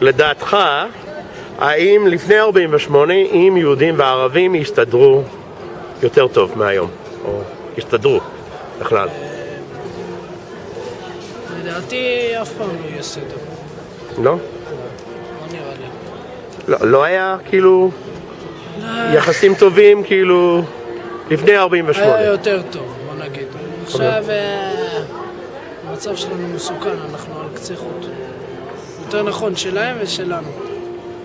לדעתך, האם לפני 48, אם יהודים וערבים יסתדרו יותר טוב מהיום? או יסתדרו בכלל? לדעתי אף פעם לא יהיה סדר. לא? לא נראה לי. לא היה כאילו יחסים טובים כאילו לפני 48? היה יותר טוב, בוא נגיד. עכשיו המצב שלנו מסוכן, אנחנו על קצה חוט. יותר נכון, שלהם ושלנו.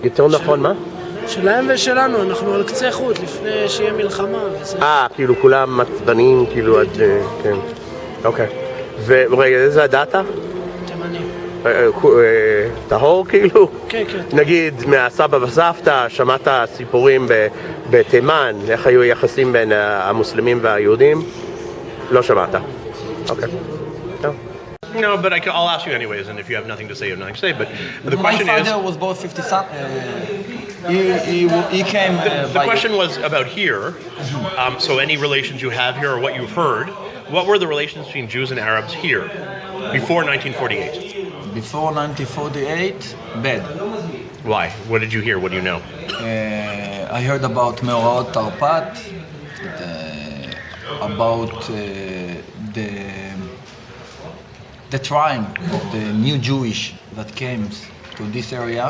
יותר נכון מה? שלהם ושלנו, אנחנו על קצה חוט לפני שיהיה מלחמה וזה. כאילו כולם מצבנים כאילו עד... כן. אוקיי. ורגע, איזה הדאטה? תימני. טהור כאילו? כן, כן. נגיד מהסבא וסבתא שמעת סיפורים בתימן, איך היו יחסים בין המוסלמים והיהודים? לא שמעת. אוקיי. No, but I'll ask you anyways, and if you have nothing to say, you have nothing to say. But the question My father was both 50 he came the question was about here. So any relations you have here or what you've heard, what were the relations between Jews and Arabs here before 1948? Before 1948, bad. Why? What did you hear? What do you know? I heard about מאורעות תרפ"ט, about the tribe of the new Jewish that came to this area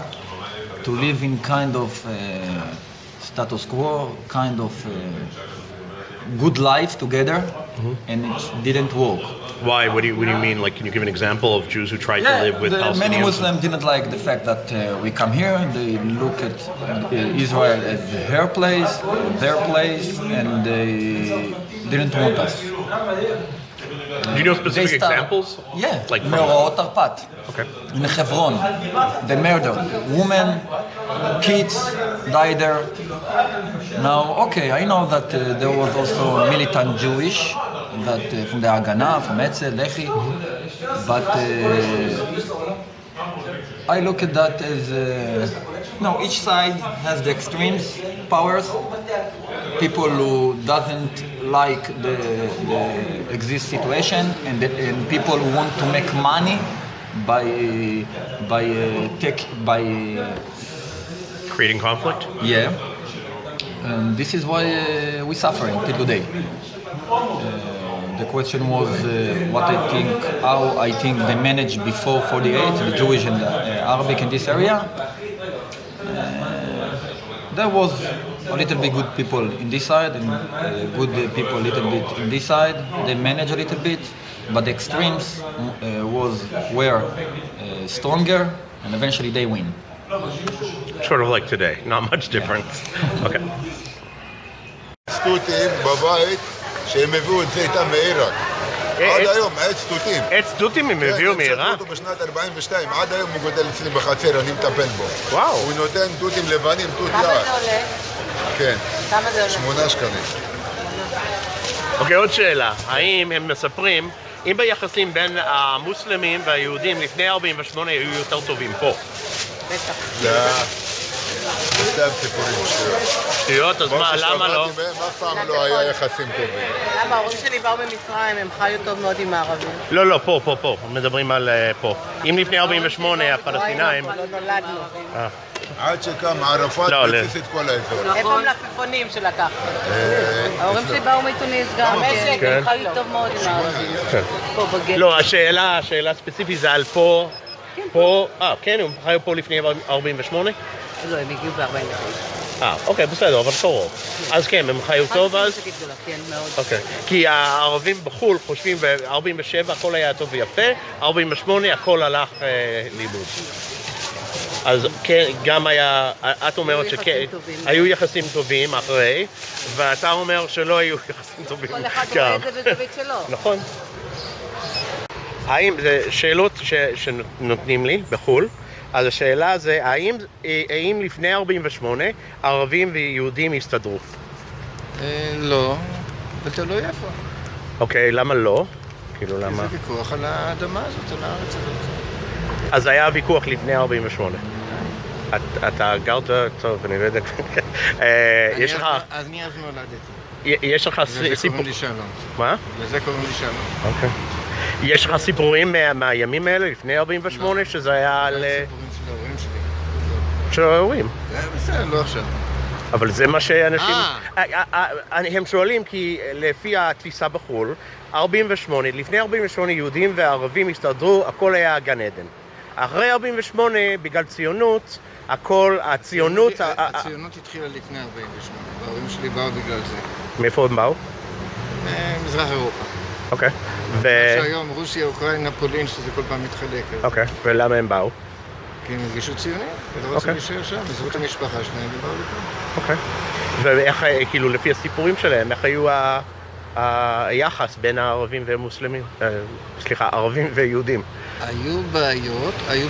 to live in kind of status quo, kind of good life together, and it didn't work. Why? What do you mean? Like, can you give an example of Jews who tried to live with Palestinians? Many Muslims didn't like the fact that we come here and they look at Israel as her place, their place, and they didn't want us. Do you know specific examples? Yeah, Like from... מאורעות תרפ"ט. Okay. In Hebron, the murder, women, kids died there. Now, okay, I know that there was also militant Jewish that from the Haganah, from Etzel, Lehi, but I look at that as each side has the extremes, powers. People who doesn't like the exist situation, and people who want to make money by creating conflict. Yeah, and this is why we suffering till today. The question was how I think they managed before 48, the Jewish and the Arabic in this area. There was a little bit good people in this side and good people a little bit in this side. They managed a little bit, but the extremes were stronger, and eventually they win. Sort of like today, not much difference. Okay. סטוטים בבית שהם הביאו את זה איתם מעיראק. עד היום, עץ תותים. עץ תותים הם הביאו מעיראק? כן, שרפו אותו בשנת 42, עד היום הוא גודל אצלי בחצר, אני מטפל בו. וואו. הוא נותן תותים לבנים, תות יער. כמה זה עולה? כן. כמה זה עולה? 8 שקלים. אוקיי, עוד שאלה. האם הם מספרים, אם ביחסים בין המוסלמים והיהודים לפני 48 היו יותר טובים פה? בטח. לא. סתם סיפורים שטויות. שטויות? אז מה, למה לא? אף פעם לא היה יחסים טובים. למה? ההורים שלי באו ממצרים, הם חיו טוב מאוד עם הערבים. לא, פה. מדברים על פה. אם לפני 48 הפלסטינאים... לא נולדנו. עד שקם ערפאת וציס את כל האזור. איפה המלפפונים שלקחת? ההורים שלי באו מתוניס גם, הם חיו טוב מאוד עם הערבים. פה בגט. לא, השאלה הספציפית זה על פה. כן, הם חיו פה לפני 48? לא, הם הגיעו ב-49. אוקיי, בסדר, אבל קרוב. אז כן, הם חיו טוב אז? כן, מאוד. אוקיי. כי הערבים בחו"ל חושבים ב-47 הכל היה טוב ויפה, 48 הכל הלך לאיבוד. אז כן, גם היה, את אומרת שהיו יחסים טובים אחרי, ואתה אומר שלא היו יחסים טובים. כל אחד רואה את זה בזווית שלו. נכון. האם, זה שאלות שנותנים לי בחו"ל, אז השאלה זה, האם לפני 48 ערבים ויהודים הסתדרו? לא, אבל תלוי איפה. אוקיי, למה לא? כאילו למה? זה ויכוח על האדמה הזאת, על הארץ הזאת. אז היה ויכוח לפני 48. אתה גרת טוב, אני לא יודע. יש לך... אז מי אז נולדתי? יש לך לזה סיפור... קוראים לי שלום. מה? לזה קוראים לי שלום. אוקיי. יש לך סיפורים מהימים האלה, לפני 48, שזה היה על... זה סיפורים של ההורים של ההורים. זה בסדר, לא עכשיו. אבל זה מה שאנשים... הם שואלים כי לפי התפיסה בחו"ל, 48, לפני 48 יהודים וערבים הסתדרו, הכל היה גן עדן. אחרי 48, בגלל ציונות, הציונות... הציונות התחילה לפני 48, וההורים שלי באו בגלל זה. מאיפה הם באו? מזרח אירופה. אוקיי. שהיום רוסיה, אוקראינה, פולין, שזה כל פעם מתחלק. אוקיי, ולמה הם באו? כי הם הרגישו ציונים, ולא רצו להישאר שם, עזבו את המשפחה שלהם ובאו לפה. אוקיי. ואיך, כאילו, לפי הסיפורים שלהם, איך היו היחס בין הערבים ומוסלמים? סליחה, ערבים ויהודים. היו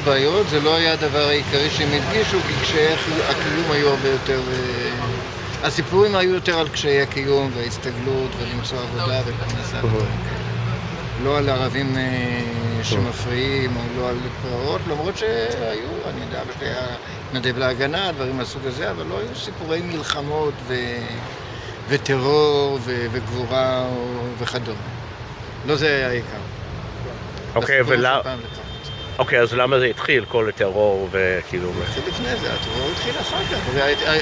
בעיות, זה לא היה הדבר העיקרי שהם הדגישו, כי קשיי הקיום היו הרבה יותר... הסיפורים היו יותר על קשיי הקיום וההסתגלות ולמצוא עבודה ופרנסה. לא על ערבים שמפריעים או לא על פרעות, למרות שהיו, אני יודע, אבא שלי היה נדב להגנה, דברים מהסוג הזה, אבל לא היו סיפורי מלחמות וטרור וגבורה וכדומה. לא זה היה העיקר. אוקיי, אז למה זה התחיל, כל הטרור וכאילו... התחיל לפני זה, הטרור התחיל אחר כך.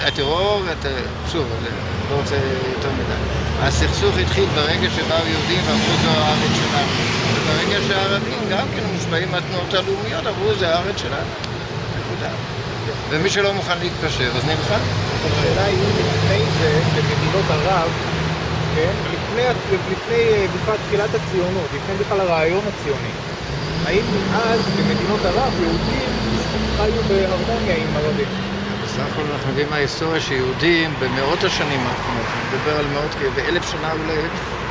הטרור, שוב, לא רוצה יותר מדי. הסכסוך התחיל ברגע שבאו יהודים ואמרו זו הארץ שלנו. וברגע שהערבים גם כן מושפעים מהתנועות הלאומיות, אמרו זה הארץ שלנו. נקודה. ומי שלא מוכן להתפשר, אז נלחם. השאלה היא לפני זה, במדינות ערב, לפני בכלל תחילת הציונות, לפני בכלל הרעיון הציוני. האם אז במדינות ערב יהודים חיו בהרמוניה עם ערבים? בסך הכל אנחנו יודעים מההיסטוריה שיהודים במאות השנים האחרונות, נדבר על מאות, באלף שנה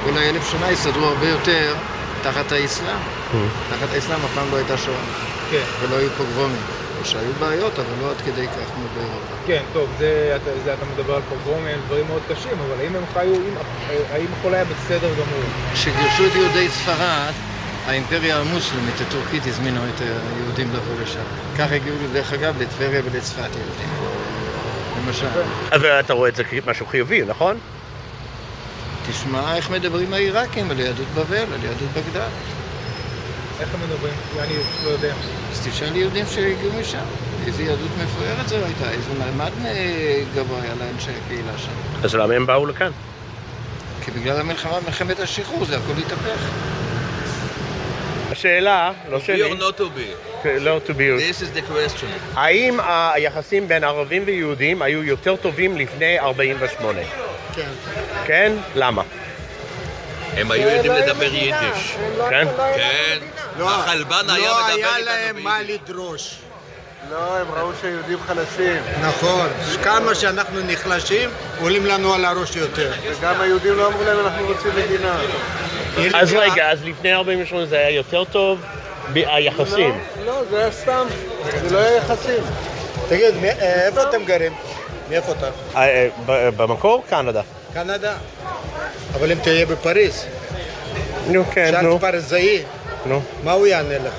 אולי 1000 שנה יסתדרו הרבה יותר תחת האסלאם. תחת האסלאם אף פעם לא הייתה שואה. כן. ולא היו פוגרומים. או שהיו בעיות, אבל לא עד כדי כך כמו באירופה. כן, טוב, אתה מדבר על פוגרומים, דברים מאוד קשים, אבל האם הם חיו, האם הכל היה בסדר גמור? כשגירשו את יהודי ספרד, האימפריה המוסלמית הטורקית הזמינו את היהודים לבוא לשם. כך הגיעו דרך אגב לטבריה ולצפת יהודים. למשל. אבל אתה רואה את זה כמשהו חיובי, נכון? תשמע איך מדברים העיראקים על יהדות בבל, על יהדות בגדד. איך הם מדברים? אני לא יודע. אז תשאל יהודים שהגיעו משם. איזו יהדות מפוארת זו הייתה, איזה מעמד גבוה היה לאנשי הקהילה שם. אז למה הם באו לכאן? כי בגלל המלחמה, מלחמת השחרור, זה הכל התהפך. השאלה, לא שלי. To be or not to be? לא to be. This is the question. האם היחסים בין ערבים ויהודים היו יותר טובים לפני 48? כן. כן? למה? הם היו יודעים לדבר יידיש. כן? כן. החלבן היה מדבר איתנו ביידיש. לא היה להם מה לדרוש. לא, הם ראו שהיהודים חלשים. נכון. כמה שאנחנו נחלשים, עולים לנו על הראש יותר. וגם היהודים לא אמרו להם אנחנו רוצים מדינה. אז רגע, אז לפני 48 זה היה יותר טוב? היחסים? לא, זה היה סתם. זה לא היה יחסים. תגיד, איפה אתם גרים? מאיפה אתה? במקור? קנדה. קנדה. אבל אם תהיה בפריז, נו, כן, נו. שאלת פריזאי, מה הוא יענה לך?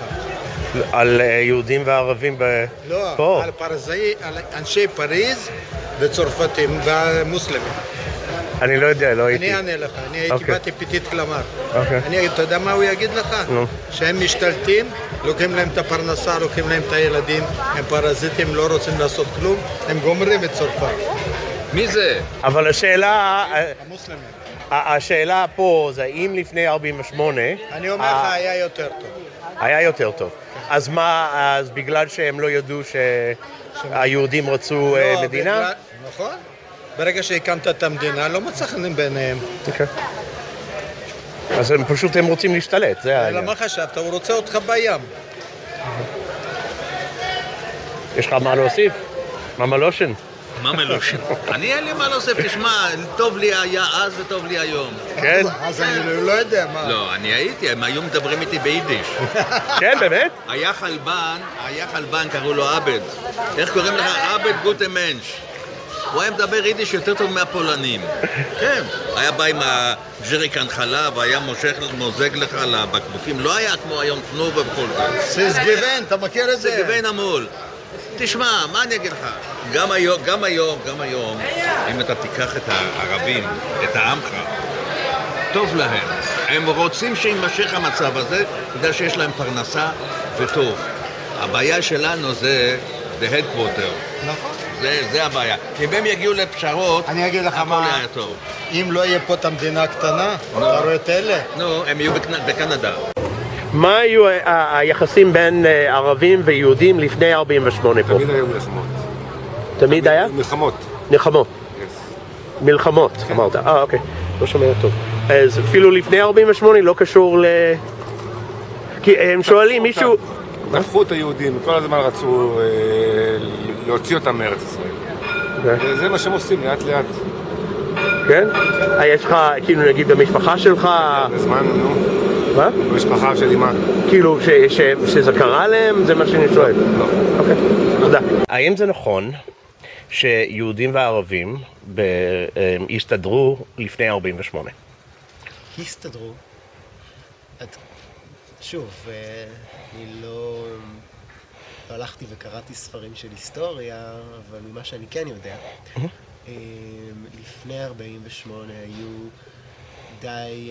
על יהודים וערבים פה? לא, על פריזאי, על אנשי פריז וצרפתים והמוסלמים. אני לא יודע, לא הייתי. אני אענה לך, אני הייתי באתי פתית קלמר. אוקיי. אתה יודע מה הוא יגיד לך? שהם משתלטים, לוקחים להם את הפרנסה, לוקחים להם את הילדים, הם פרזיטים, לא רוצים לעשות כלום, הם גומרים את צרפת. מי זה? אבל השאלה... המוסלמים. השאלה פה זה האם לפני 48... אני אומר לך, היה יותר טוב. היה יותר טוב. אז מה, אז בגלל שהם לא ידעו שהיהודים רצו מדינה? נכון. ברגע שהקמת את המדינה, לא מצא חן ביניהם. אוקיי. אז הם פשוט רוצים להשתלט, זה העניין. למה חשבת? הוא רוצה אותך בים. יש לך מה להוסיף? מה מלושן? מה מלושן? אני אין לי מה להוסיף, תשמע, טוב לי היה אז וטוב לי היום. כן? אז אני לא יודע מה. לא, אני הייתי, הם היו מדברים איתי ביידיש. כן, באמת? היה חלבן, קראו לו עבד. איך קוראים לך? עבד גוטה מנש. הוא היה מדבר יידיש יותר טוב מהפולנים. כן. היה בא עם הג'ריקן חלב, היה מוזג לך על הבקבוקים. לא היה כמו היום תנובה וכל זה. סיסגיבן, אתה מכיר את זה? סיסגיבן המול. תשמע, מה אני אגיד לך? גם היום, אם אתה תיקח את הערבים, את העמך, טוב להם. הם רוצים שימשך המצב הזה, בגלל שיש להם פרנסה וטוב. הבעיה שלנו זה the headquarter. נכון. זה הבעיה. אם הם יגיעו לפשרות, אני אגיד לך הכל מה, היה טוב. אם לא יהיה פה את המדינה הקטנה, אתה רואה את אלה? נו, הם יהיו בקנדה. מה היו היחסים בין ערבים ויהודים לפני 48 פה? תמיד היו מלחמות. תמיד היה? מלחמות. מלחמות. מלחמות, אמרת. אוקיי. לא שומע טוב. אז אפילו לפני 48 לא קשור ל... כי הם שואלים מישהו... הפכו את היהודים, כל הזמן רצו להוציא אותם מארץ ישראל. וזה מה שהם עושים, לאט לאט. כן? יש לך, כאילו נגיד במשפחה שלך... בזמן, נו. מה? במשפחה שלי מה? כאילו שזה קרה להם? זה מה שאני שואל. לא. אוקיי, תודה. האם זה נכון שיהודים וערבים הסתדרו לפני 48? הסתדרו. שוב, אני לא הלכתי וקראתי ספרים של היסטוריה, אבל ממה שאני כן יודע, לפני 48 היו די...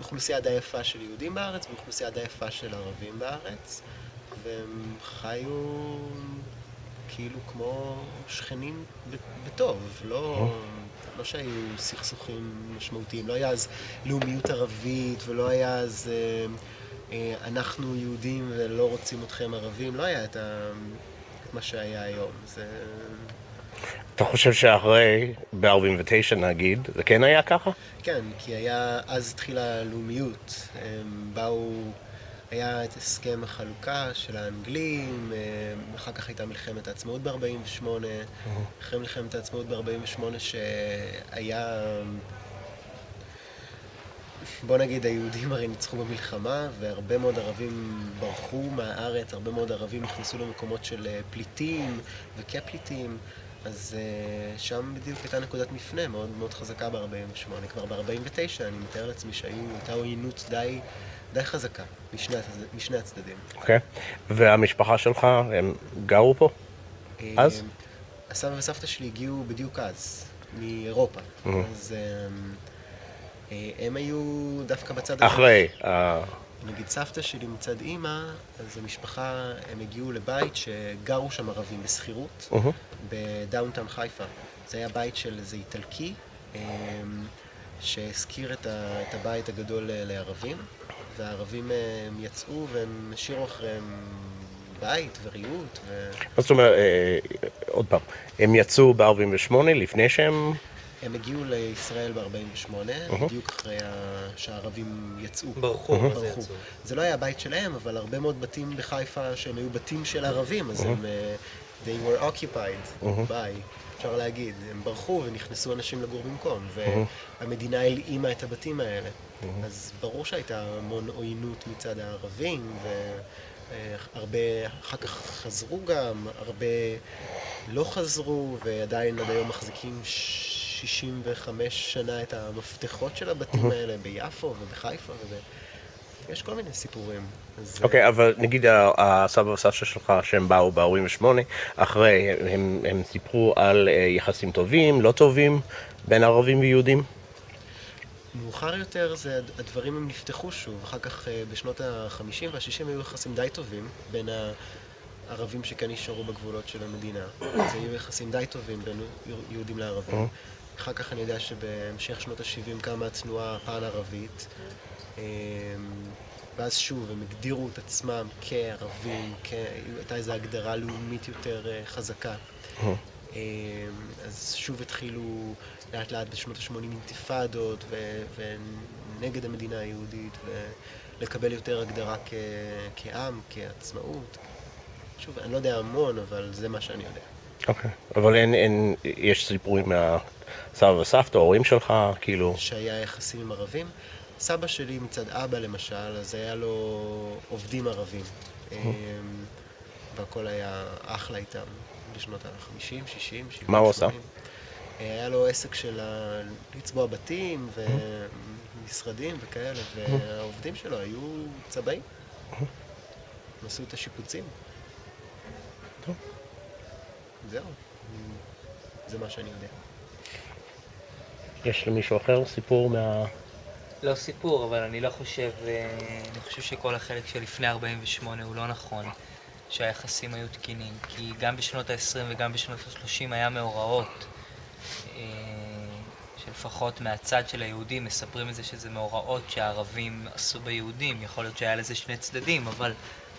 אוכלוסייה די יפה של יהודים בארץ ואוכלוסייה די יפה של ערבים בארץ, והם חיו כאילו כמו שכנים בטוב, לא שהיו סכסוכים משמעותיים, לא היה אז לאומיות ערבית ולא היה אז אנחנו יהודים ולא רוצים אתכם ערבים, לא היה את מה שהיה היום. אתה חושב שאחרי ב-49 נגיד, זה כן היה ככה? כן, כי אז התחילה הלאומיות, היה את הסכם החלוקה של האנגלים, אחר כך הייתה מלחמת העצמאות ב-48, אחרי מלחמת העצמאות ב-48 שהיה, בוא נגיד היהודים הרי ניצחו במלחמה והרבה מאוד ערבים ברחו מהארץ, הרבה מאוד ערבים נכנסו למקומות של פליטים וכפליטים, אז שם בדיוק הייתה נקודת מפנה מאוד מאוד חזקה ב-48, כבר ב-49 אני מתאר לעצמי שהייתה עוינות די חזקה משני הצדדים. אוקיי. והמשפחה שלך, הם גרו פה? אז? הסבא וסבתא שלי הגיעו בדיוק אז, מאירופה. אז הם היו דווקא בצד... אחרי. נגיד סבתא שלי מצד אימא, אז המשפחה, הם הגיעו לבית שגרו שם ערבים בסחירות, בדאונטאון חיפה. זה היה בית של איזה איטלקי, שהזכיר את הבית הגדול לערבים. והערבים יצאו והם השאירו אחריהם בית וריהוט זאת אומרת, עוד פעם, הם יצאו ב-48 לפני שהם... הם הגיעו לישראל ב-48, בדיוק אחרי שהערבים יצאו. ברחו. זה לא היה הבית שלהם, אבל הרבה מאוד בתים בחיפה שהם היו בתים של ערבים, אז הם... They were occupied by, אפשר להגיד. הם ברחו ונכנסו אנשים לגור במקום, והמדינה הלאימה את הבתים האלה. אז ברור שהייתה המון עוינות מצד הערבים, והרבה אחר כך חזרו גם, הרבה לא חזרו, ועדיין עד היום מחזיקים 65 שנה את המפתחות של הבתים האלה ביפו ובחיפה, יש כל מיני סיפורים. אוקיי, אבל נגיד הסבא והסבתא שלך שהם באו ב-48, אחרי הם סיפרו על יחסים טובים, לא טובים, בין ערבים ויהודים? מאוחר יותר הדברים הם נפתחו שוב, אחר כך בשנות ה-50 וה-60 היו יחסים די טובים בין הערבים שכן נשארו בגבולות של המדינה. אז היו יחסים די טובים בין יהודים לערבים. אחר כך אני יודע שבהמשך שנות ה-70 קמה התנועה הפן-ערבית, ואז שוב הם הגדירו את עצמם כערבים, הייתה איזו הגדרה לאומית יותר חזקה. אז שוב התחילו לאט לאט בשנות ה-80 אינתיפאדות ונגד המדינה היהודית ולקבל יותר הגדרה כעם, כעצמאות. שוב, אני לא יודע המון, אבל זה מה שאני יודע. אוקיי, אבל יש סיפורים מהסבא וסבתא, ההורים שלך, כאילו... שהיה יחסים עם ערבים? סבא שלי מצד אבא למשל, אז היה לו עובדים ערבים. והכל היה אחלה איתם בשנות ה-50, 60, 70, מה הוא עושה? היה לו עסק של לצבוע בתים ומשרדים וכאלה, והעובדים שלו היו צבעים. הם עשו את השיפוצים. טוב. זהו. זה מה שאני יודע. יש למישהו אחר סיפור מה... לא סיפור, אבל אני לא חושב, אני חושב שכל החלק שלפני 48 הוא לא נכון. שהיחסים היו תקינים, כי גם בשנות ה-20 וגם בשנות ה-30 היה מאורעות שלפחות מהצד של היהודים מספרים את זה שזה מאורעות שהערבים עשו ביהודים, יכול להיות שהיה לזה שני צדדים, אבל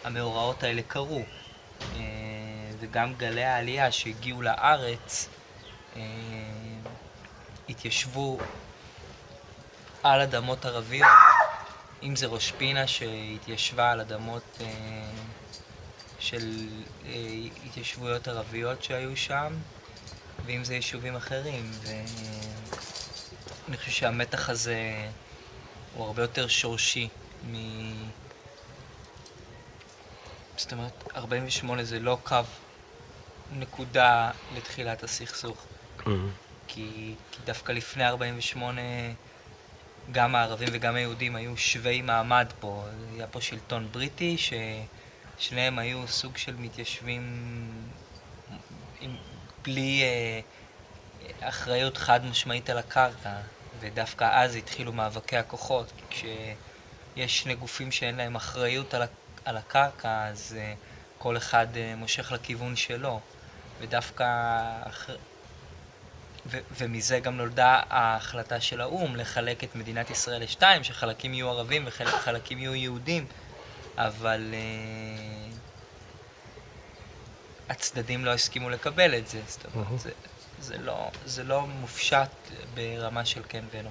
המאורעות האלה קרו. וגם גלי העלייה שהגיעו לארץ התיישבו על אדמות ערביות. אם זה ראש פינה שהתיישבה על אדמות של התיישבויות ערביות שהיו שם, ואם זה יישובים אחרים. ואני חושב שהמתח הזה הוא הרבה יותר שורשי זאת אומרת, 48 זה לא קו נקודה לתחילת הסכסוך. כי דווקא לפני 48 גם הערבים וגם היהודים היו שווי מעמד פה. היה פה שלטון בריטי ששניהם היו סוג של מתיישבים בלי אחריות חד משמעית על הקרקע, ודווקא אז התחילו מאבקי הכוחות. כשיש שני גופים שאין להם אחריות על הקרקע, אז כל אחד מושך לכיוון שלו, ודווקא ומזה גם נולדה ההחלטה של האו"ם לחלק את מדינת ישראל לשתיים, שחלקים יהיו ערבים וחלקים יהיו יהודים, אבל הצדדים לא הסכימו לקבל את זה. זאת אומרת, זה לא מופשט ברמה של כן ולא.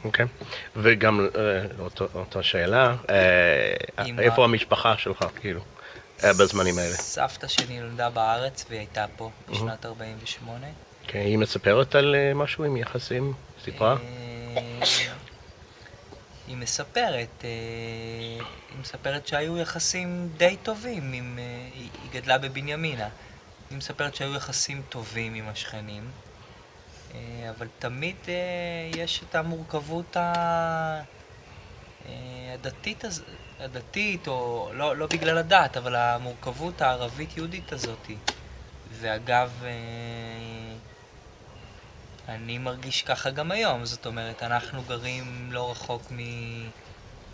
אוקיי, וגם אותה שאלה, איפה המשפחה שלך, כאילו, בזמנים האלה? סבתא שלי נולדה בארץ והיא הייתה פה בשנת 48. אוקיי, היא מספרת על משהו עם יחסים? סיפרה? היא מספרת שהיו יחסים די טובים, היא גדלה בבנימינה. היא מספרת שהיו יחסים טובים עם השכנים, אבל תמיד יש את המורכבות הדתית, או לא בגלל הדת, אבל המורכבות הערבית-יהודית הזאת. ואגב, אני מרגיש ככה גם היום, זאת אומרת, אנחנו גרים לא רחוק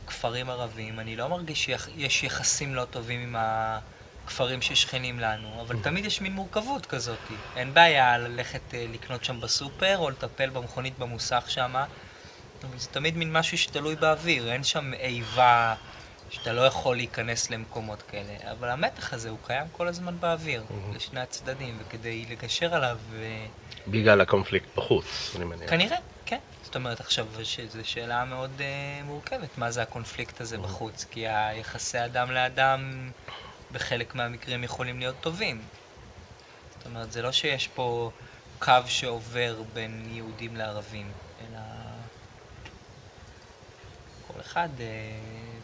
מכפרים ערבים, אני לא מרגיש שיש יחסים לא טובים עם הכפרים ששכנים לנו, אבל תמיד יש מין מורכבות כזאת. אין בעיה ללכת לקנות שם בסופר או לטפל במכונית במוסך שם, זה תמיד מין משהו שתלוי באוויר, אין שם איבה שאתה לא יכול להיכנס למקומות כאלה, אבל המתח הזה הוא קיים כל הזמן באוויר, לשני הצדדים, וכדי לגשר עליו בגלל הקונפליקט בחוץ, אני מניח. כנראה, כן. זאת אומרת, עכשיו, זו שאלה מאוד מורכבת, מה זה הקונפליקט הזה בחוץ, כי היחסי אדם לאדם בחלק מהמקרים יכולים להיות טובים. זאת אומרת, זה לא שיש פה קו שעובר בין יהודים לערבים, אלא כל אחד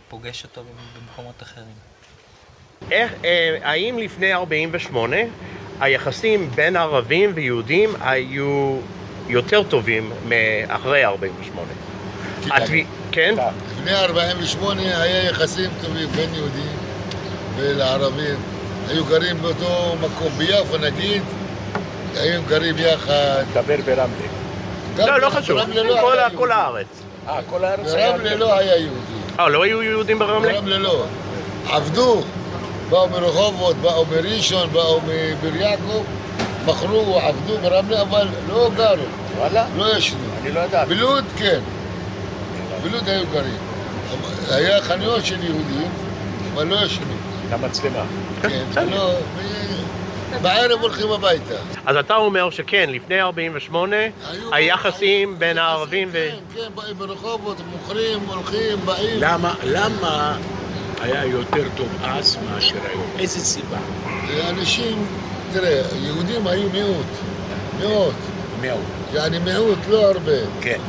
פוגש אותו במקומות אחרים. האם לפני 48 היחסים בין ערבים ויהודים היו יותר טובים מאחרי 48? כן? לפני 48 היה יחסים טובים בין יהודים ולערבים. היו גרים באותו מקום, ביפו נגיד, היו גרים יחד. דבר ברמלה. לא חשוב, כל הארץ. כל הארץ. ברמלה לא היה יהודי. לא היו יהודים ברמלה? ברמלה לא. עבדו. באו מרחובות, באו מראשון, באו מבאר יעקב, מכרו, עבדו ברמלה, אבל לא גרו. וואלה? לא ישנו. אני לא יודעת. בלוד כן. בלוד היו גרים. היה חנויות של יהודים, אבל לא ישנו. למצלמה. כן, לא. בערב הולכים הביתה. אז אתה אומר שכן, לפני 48 היחסים בין הערבים כן, באים ברחובות, מוכרים, הולכים, באים. למה היה יותר טוב אז מאשר היום? איזה סיבה? אנשים, תראה, יהודים היו מיעוט. יעני מיעוט, לא הרבה. כן.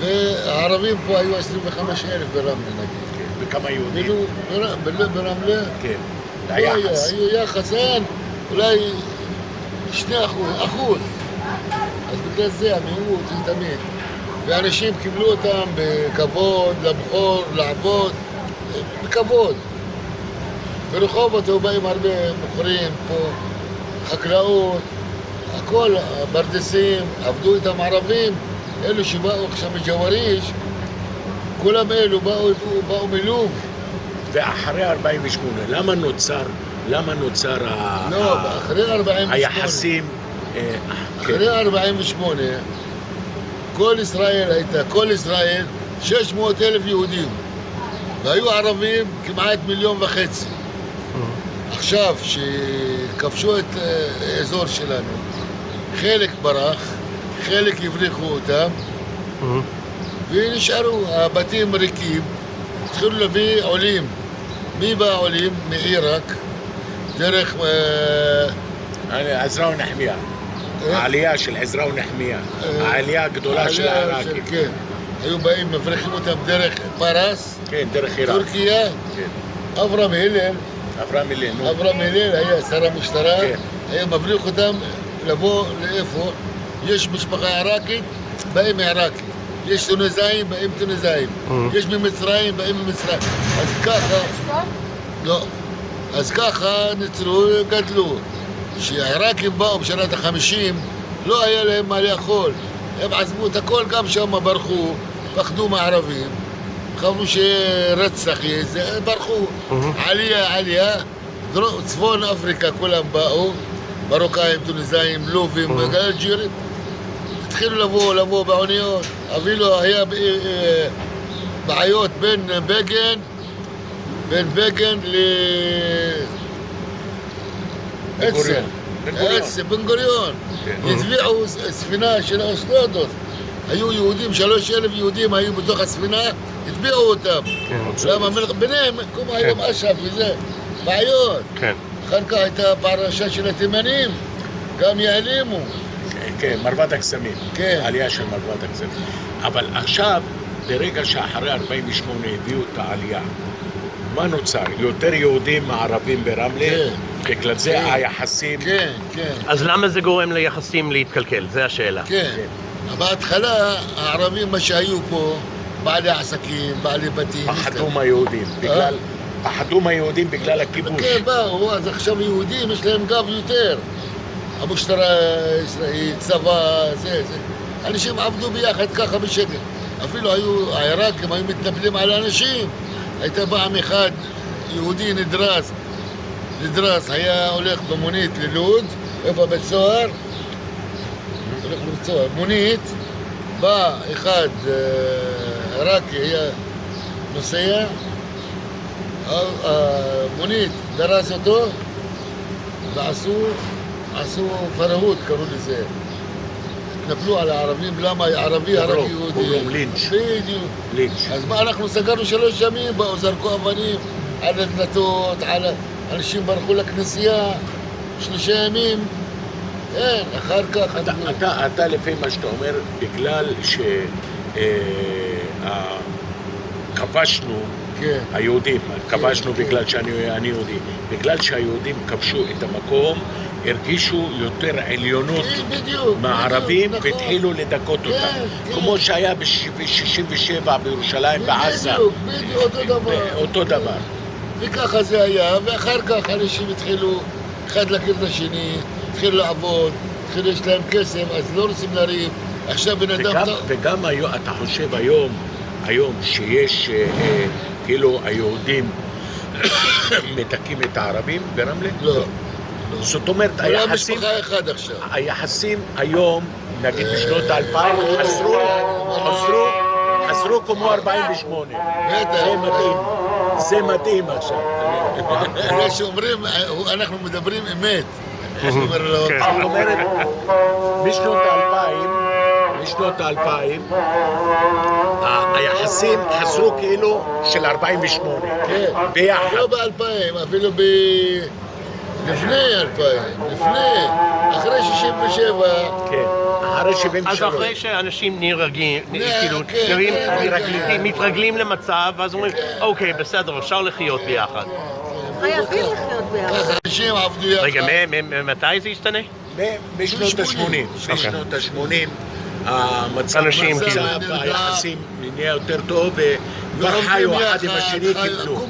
והערבים פה היו 25,000 ברמלה נגיד. וכמה יהודים? ברמלה? כן. היו יחס, אולי 2%. אז בגלל זה המיעוט זה תמיד. ואנשים קיבלו אותם בכבוד, לבחור, לעבוד. בכבוד. ברחובות היו באים הרבה מוכרים פה, חקלאות, הכל, ברדסים, עבדו איתם ערבים, אלו שבאו עכשיו מג'ואריש, כולם אלו באו מלוב. ואחרי 48, למה נוצר למה נוצר לא, אחרי 48. היחסים... אחרי 48, כל ישראל 600,000 יהודים, והיו ערבים כמעט 1.5 מיליון. עכשיו, שכבשו את האזור שלנו, חלק ברח, חלק הבריחו אותם, ונשארו, הבתים ריקים, התחילו להביא עולים. מי בא עולים? מעיראק, דרך... עזרא ונחמיה. העלייה של עזרא ונחמיה. העלייה הגדולה של העיראקים. כן. היו באים, מבריחים אותם דרך פרס, כן, דרך עיראק. טורקיה. אברהם הלל היה שר המשטרה, היה מבריח אותם לבוא לאיפה? יש משפחה עיראקית, באים מעיראקים. יש טוניסאים, באים טוניסאים. יש ממצרים, באים ממצרים. אז ככה... לא. אז ככה ניצלו, גדלו. כשהעיראקים באו בשנת ה-50, לא היה להם מה לאכול. הם עזבו את הכל, גם שם ברחו, פחדו מהערבים. חשבו שרצח יהיה, ברחו. עלייה, צפון אפריקה כולם באו, מרוקאים, טוניסאים, לובים, אלג'ירים. התחילו לבוא בעוניות. אפילו היה בעיות בין בגין בן גוריון. הטביעו ספינה של אשדוד. היו יהודים, 3,000 יהודים היו בתוך הספינה, הטביעו אותם. למה? ביניהם, כמו היום אש"ף וזה, בעיות. אחר כך הייתה פרשה של התימנים, גם יעלימו. כן, מרבד הקסמים. עלייה של מרבד הקסמים. אבל עכשיו, ברגע שאחרי 48 הביאו את העלייה, מה נוצר? יותר יהודים מערבים ברמלה? בגלל זה היחסים... כן. אז למה זה גורם ליחסים להתקלקל? זה השאלה. כן. בהתחלה, הערבים מה שהיו פה, בעלי עסקים, בעלי בתים... פחדו מהיהודים בגלל הכיבוש. כן, באו, אז עכשיו יהודים יש להם גב יותר. המשטרה הישראלית, צבא, זה. אנשים עבדו ביחד ככה בשקט. אפילו העיראקים היו מתנפלים על אנשים. הייתה פעם אחד יהודי נדרס, היה הולך במונית ללוד, איפה בית סוהר? הולך לבית סוהר, מונית, בא אחד עיראקי, היה נוסע, המונית דרס אותו ועשו פרהוד, קראו לזה. התנפלו על הערבים, למה ערבי יהודי? לינץ'. בדיוק. אז מה, אנחנו סגרנו 3 ימים, באו, זרקו אבנים על הדלתות, אנשים ברחו לכנסייה, 3 ימים, אין, אחר כך... אתה לפי מה שאתה אומר, בגלל שכבשנו היהודים, כבשנו בגלל שאני יהודי, בגלל שהיהודים כבשו את המקום, הרגישו יותר עליונות מהערבים והתחילו לדכות אותם. כמו שהיה ב-67 בירושלים, בעזה. בדיוק, אותו דבר. וככה זה היה, ואחר כך אנשים התחילו אחד להכיר את השני, התחילו לעבוד, התחילו יש להם כסף, אז לא רוצים לריב. עכשיו בן אדם... וגם אתה חושב היום שיש כאילו היהודים מדכאים את הערבים ברמלה? לא. זאת אומרת, היחסים היום, נגיד בשנות 2000, חזרו כמו 48. זה מדהים עכשיו. בגלל שאומרים, אנחנו מדברים אמת. זאת אומרת, משנות 2000, היחסים חזרו כאילו של 48. ביחד. לא ב-2000, אפילו לפני 2000, אחרי 67. כן, אחרי 73. אז אחרי שאנשים מתרגלים למצב, ואז אומרים, אוקיי, בסדר, אפשר לחיות ביחד. חייבים לחיות ביחד. אנשים עבדו יחד. רגע, מתי זה ישתנה? בשנות ה-80. בשנות ה-80 המצב היחסים נהיה יותר טוב, וכבר חיו אחד עם השני קיבלו.